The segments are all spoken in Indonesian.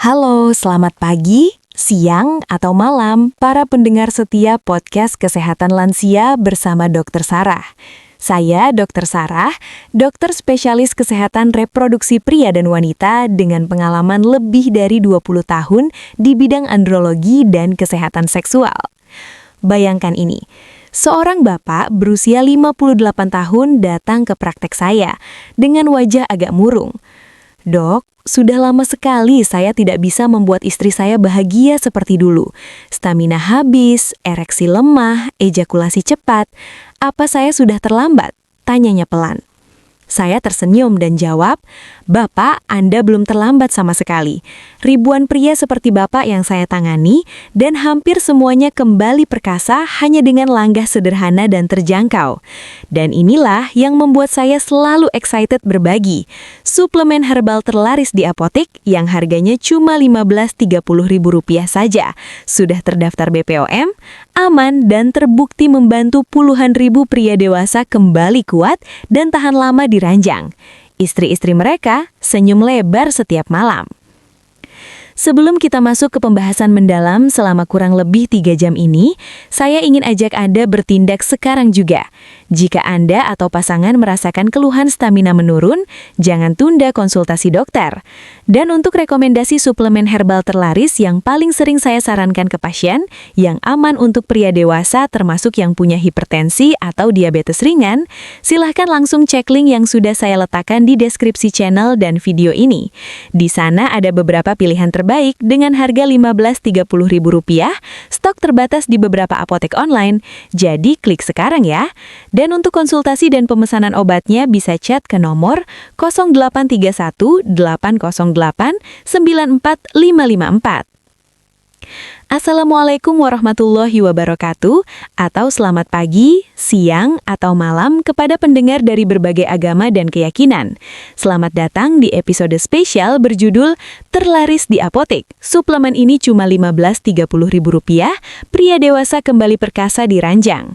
Halo, selamat pagi, siang, atau malam para pendengar setia podcast Kesehatan Lansia bersama Dr. Sarah. Saya Dr. Sarah, dokter spesialis kesehatan reproduksi pria dan wanita dengan pengalaman lebih dari 20 tahun di bidang andrologi dan kesehatan seksual. Bayangkan ini, seorang bapak berusia 58 tahun datang ke praktek saya dengan wajah agak murung. Dok, sudah lama sekali saya tidak bisa membuat istri saya bahagia seperti dulu. Stamina habis, ereksi lemah, ejakulasi cepat. Apa saya sudah terlambat? Tanyanya pelan. Saya tersenyum dan jawab, Bapak, Anda belum terlambat sama sekali. Ribuan pria seperti Bapak yang saya tangani dan hampir semuanya kembali perkasa hanya dengan langgah sederhana dan terjangkau. Dan inilah yang membuat saya selalu excited berbagi. Suplemen herbal terlaris di apotek yang harganya cuma Rp15.030 saja. Sudah terdaftar BPOM, aman dan terbukti membantu puluhan ribu pria dewasa kembali kuat dan tahan lama di ranjang. Istri-istri mereka senyum lebar setiap malam. Sebelum kita masuk ke pembahasan mendalam selama kurang lebih 3 jam ini, saya ingin ajak Anda bertindak sekarang juga. Jika Anda atau pasangan merasakan keluhan stamina menurun, jangan tunda konsultasi dokter. Dan untuk rekomendasi suplemen herbal terlaris yang paling sering saya sarankan ke pasien, yang aman untuk pria dewasa termasuk yang punya hipertensi atau diabetes ringan, silahkan langsung cek link yang sudah saya letakkan di deskripsi channel dan video ini. Di sana ada beberapa pilihan terbaik dengan harga Rp15.030, stok terbatas di beberapa apotek online, jadi klik sekarang ya. Dan untuk konsultasi dan pemesanan obatnya bisa chat ke nomor 0831 808 94554. Assalamualaikum warahmatullahi wabarakatuh, atau selamat pagi, siang, atau malam kepada pendengar dari berbagai agama dan keyakinan. Selamat datang di episode spesial berjudul Terlaris di Apotek. Suplemen ini cuma Rp15.030, pria dewasa kembali perkasa di ranjang.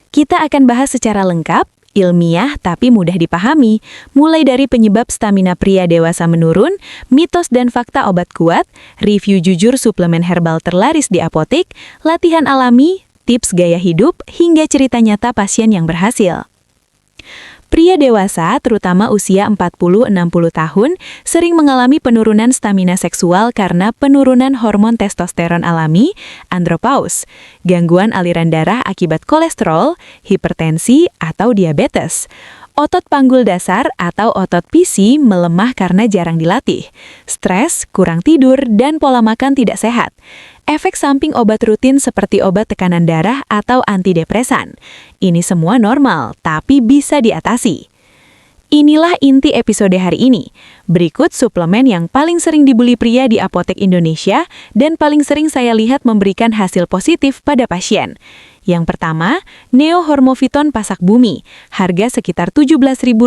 Kita akan bahas secara lengkap, ilmiah tapi mudah dipahami, mulai dari penyebab stamina pria dewasa menurun, mitos dan fakta obat kuat, review jujur suplemen herbal terlaris di apotek, latihan alami, tips gaya hidup, hingga cerita nyata pasien yang berhasil. Pria dewasa, terutama usia 40-60 tahun, sering mengalami penurunan stamina seksual karena penurunan hormon testosteron alami, andropause, gangguan aliran darah akibat kolesterol, hipertensi, atau diabetes. Otot panggul dasar atau otot PC melemah karena jarang dilatih, stres, kurang tidur, dan pola makan tidak sehat. Efek samping obat rutin seperti obat tekanan darah atau antidepresan. Ini semua normal, tapi bisa diatasi. Inilah inti episode hari ini. Berikut suplemen yang paling sering dibeli pria di apotek Indonesia dan paling sering saya lihat memberikan hasil positif pada pasien. Yang pertama, Neo Hormoviton Pasak Bumi, harga sekitar Rp17.000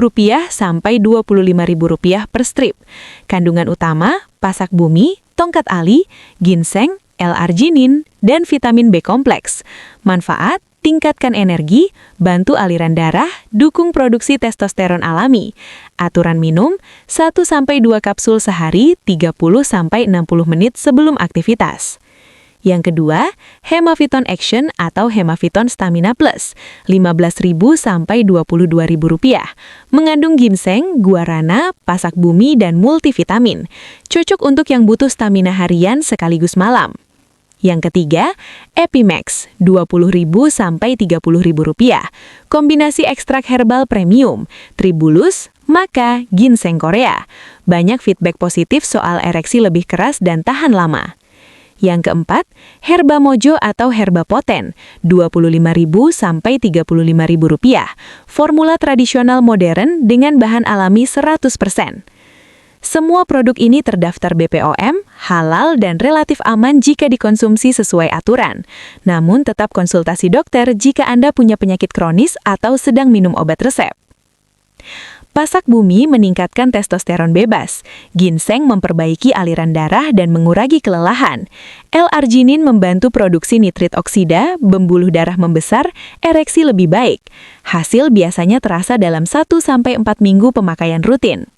sampai Rp25.000 per strip. Kandungan utama, pasak bumi, tongkat ali, ginseng, L-arginin, dan vitamin B kompleks. Manfaat, tingkatkan energi, bantu aliran darah, dukung produksi testosteron alami. Aturan minum, 1-2 kapsul sehari, 30-60 menit sebelum aktivitas. Yang kedua, Hemaviton Action atau Hemaviton Stamina Plus, Rp15.000 sampai Rp22.000. Mengandung ginseng, guarana, pasak bumi, dan multivitamin. Cocok untuk yang butuh stamina harian sekaligus malam. Yang ketiga, Epimax, Rp20.000 sampai Rp30.000. Kombinasi ekstrak herbal premium, tribulus, maka ginseng Korea. Banyak feedback positif soal ereksi lebih keras dan tahan lama. Yang keempat, Herba Mojo atau Herba Poten, Rp25.000 sampai Rp35.000. Formula tradisional modern dengan bahan alami 100%. Semua produk ini terdaftar BPOM, halal dan relatif aman jika dikonsumsi sesuai aturan. Namun tetap konsultasi dokter jika Anda punya penyakit kronis atau sedang minum obat resep. Pasak bumi meningkatkan testosteron bebas, ginseng memperbaiki aliran darah dan mengurangi kelelahan, L-arginin membantu produksi nitrit oksida, pembuluh darah membesar, ereksi lebih baik. Hasil biasanya terasa dalam 1-4 minggu pemakaian rutin.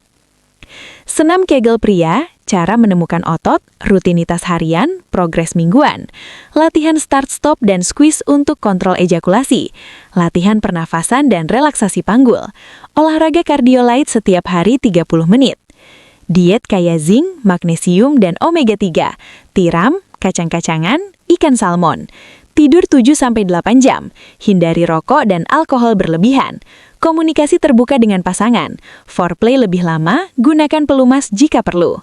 Senam Kegel pria, cara menemukan otot, rutinitas harian, progres mingguan, latihan start-stop dan squeeze untuk kontrol ejakulasi, latihan pernafasan dan relaksasi panggul, olahraga kardio light setiap hari 30 menit, diet kaya zinc, magnesium, dan omega-3, tiram, kacang-kacangan, ikan salmon, tidur 7-8 jam, hindari rokok dan alkohol berlebihan, komunikasi terbuka dengan pasangan, foreplay lebih lama, gunakan pelumas jika perlu.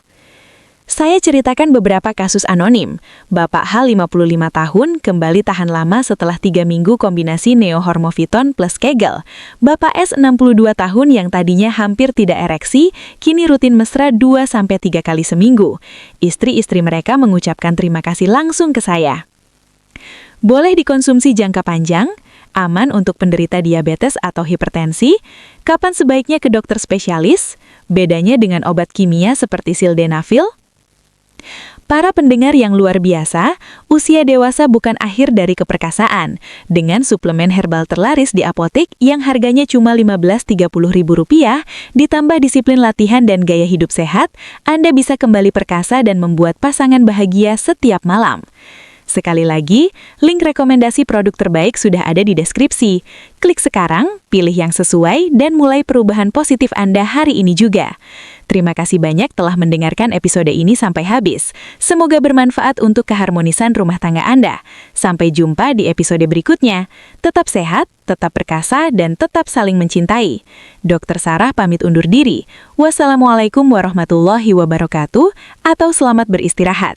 Saya ceritakan beberapa kasus anonim. Bapak H, 55 tahun, kembali tahan lama setelah 3 minggu kombinasi Neo-Hormoviton plus Kegel. Bapak S, 62 tahun yang tadinya hampir tidak ereksi, kini rutin mesra 2-3 kali seminggu. Istri-istri mereka mengucapkan terima kasih langsung ke saya. Boleh dikonsumsi jangka panjang, aman untuk penderita diabetes atau hipertensi, kapan sebaiknya ke dokter spesialis, bedanya dengan obat kimia seperti sildenafil. Para pendengar yang luar biasa, usia dewasa bukan akhir dari keperkasaan. Dengan suplemen herbal terlaris di apotek yang harganya cuma Rp15.030, ditambah disiplin latihan dan gaya hidup sehat, Anda bisa kembali perkasa dan membuat pasangan bahagia setiap malam. Sekali lagi, link rekomendasi produk terbaik sudah ada di deskripsi. Klik sekarang, pilih yang sesuai, dan mulai perubahan positif Anda hari ini juga. Terima kasih banyak telah mendengarkan episode ini sampai habis. Semoga bermanfaat untuk keharmonisan rumah tangga Anda. Sampai jumpa di episode berikutnya. Tetap sehat, tetap perkasa, dan tetap saling mencintai. Dr. Sarah pamit undur diri. Wassalamualaikum warahmatullahi wabarakatuh, atau selamat beristirahat.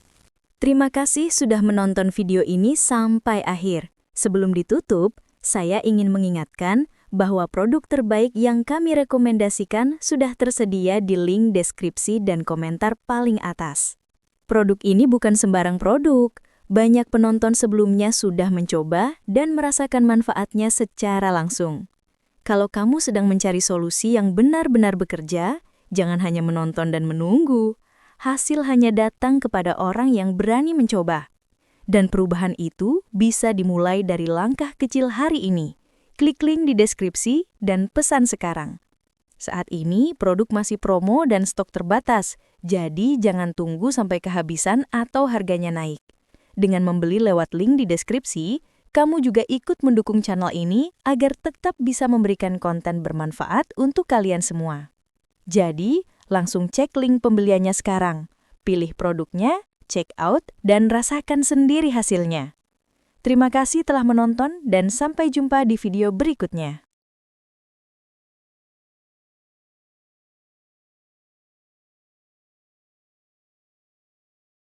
Terima kasih sudah menonton video ini sampai akhir. Sebelum ditutup, saya ingin mengingatkan bahwa produk terbaik yang kami rekomendasikan sudah tersedia di link deskripsi dan komentar paling atas. Produk ini bukan sembarang produk. Banyak penonton sebelumnya sudah mencoba dan merasakan manfaatnya secara langsung. Kalau kamu sedang mencari solusi yang benar-benar bekerja, jangan hanya menonton dan menunggu. Hasil hanya datang kepada orang yang berani mencoba. Dan perubahan itu bisa dimulai dari langkah kecil hari ini. Klik link di deskripsi dan pesan sekarang. Saat ini produk masih promo dan stok terbatas, jadi jangan tunggu sampai kehabisan atau harganya naik. Dengan membeli lewat link di deskripsi, kamu juga ikut mendukung channel ini agar tetap bisa memberikan konten bermanfaat untuk kalian semua. Jadi, langsung cek link pembeliannya sekarang. Pilih produknya, check out, dan rasakan sendiri hasilnya. Terima kasih telah menonton dan sampai jumpa di video berikutnya.